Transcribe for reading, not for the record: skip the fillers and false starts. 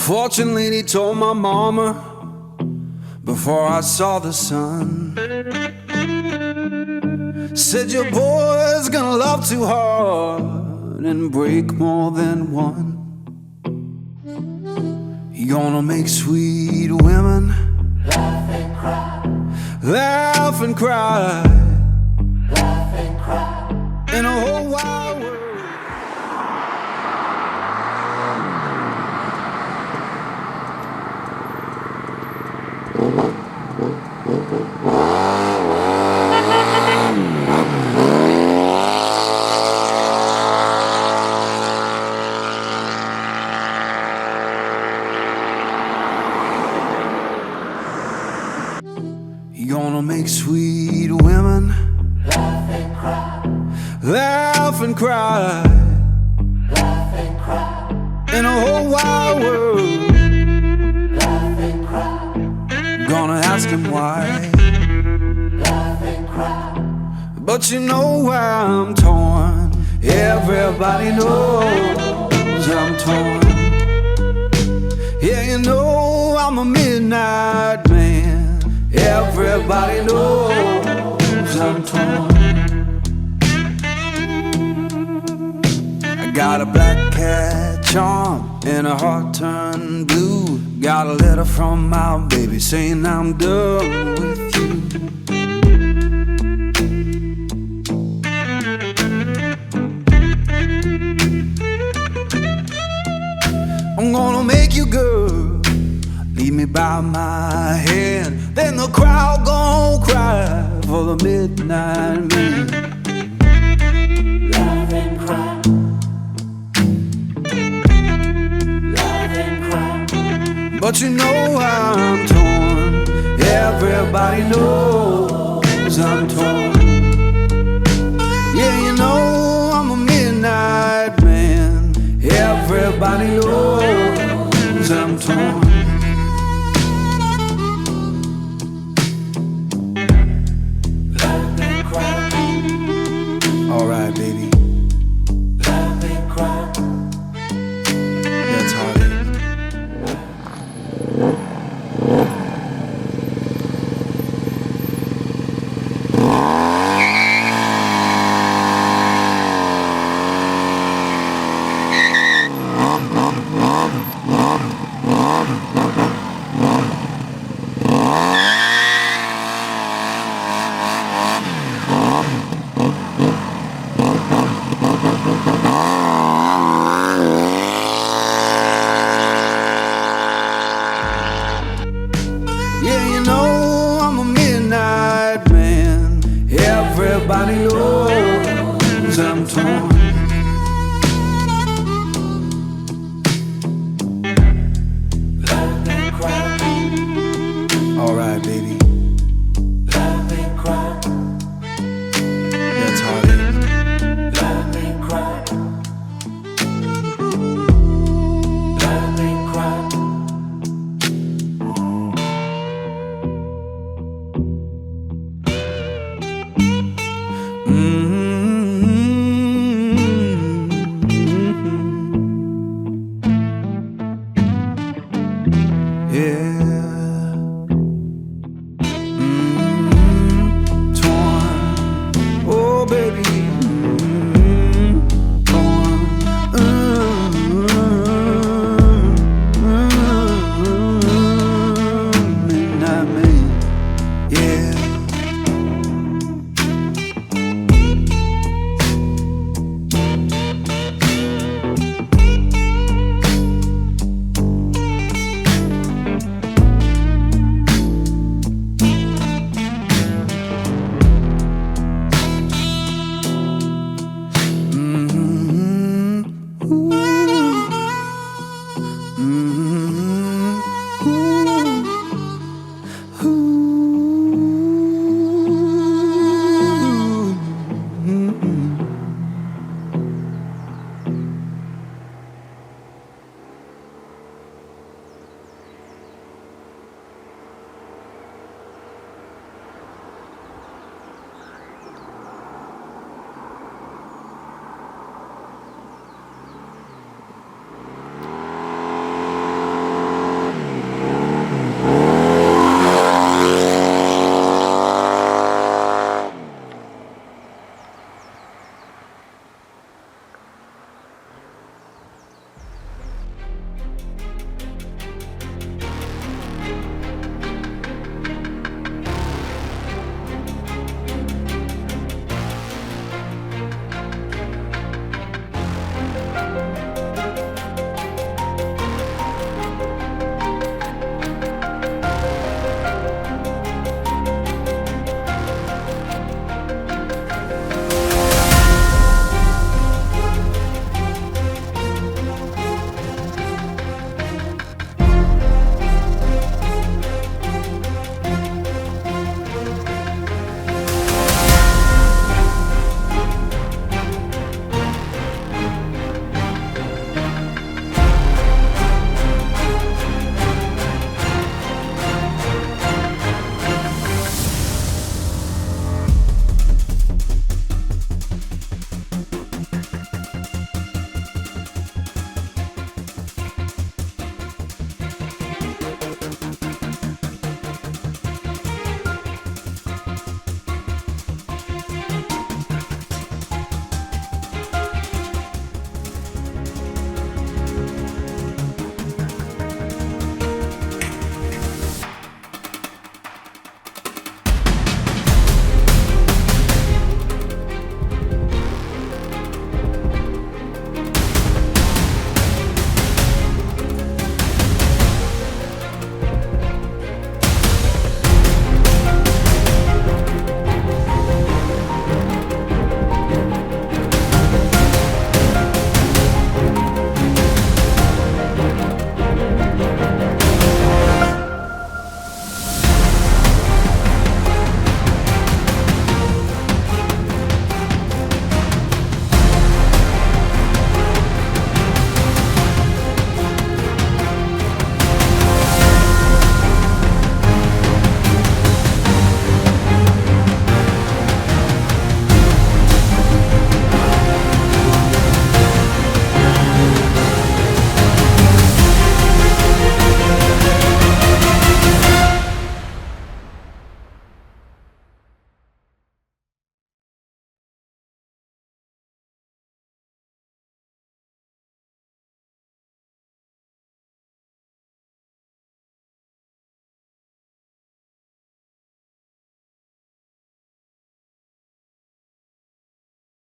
Fortune lady told my mama before I saw the sun. Said your boy's gonna love too hard and break more than one. You're gonna make sweet women laugh and cry, laugh and cry, laugh and cry. in a whole wide world. You're gonna make sweet women Laugh and cry, laugh and cry, laugh and cry, in a whole wide world. laugh and cry, Gonna ask him why, laugh and cry. but you know why I'm torn. Everybody knows I'm torn. Yeah, you know I'm a midnight man. Everybody knows I'm torn. I got a black cat charm and a heart turned blue. Got a letter from my baby saying I'm done with you. I'm gonna make you good, lead me by my hand. Then the crowd gon' cry for the midnight man. Laugh and cry, laugh and cry. But you know I'm torn. Everybody knows I'm torn. Yeah, you know I'm a midnight man. Everybody knows I'm torn.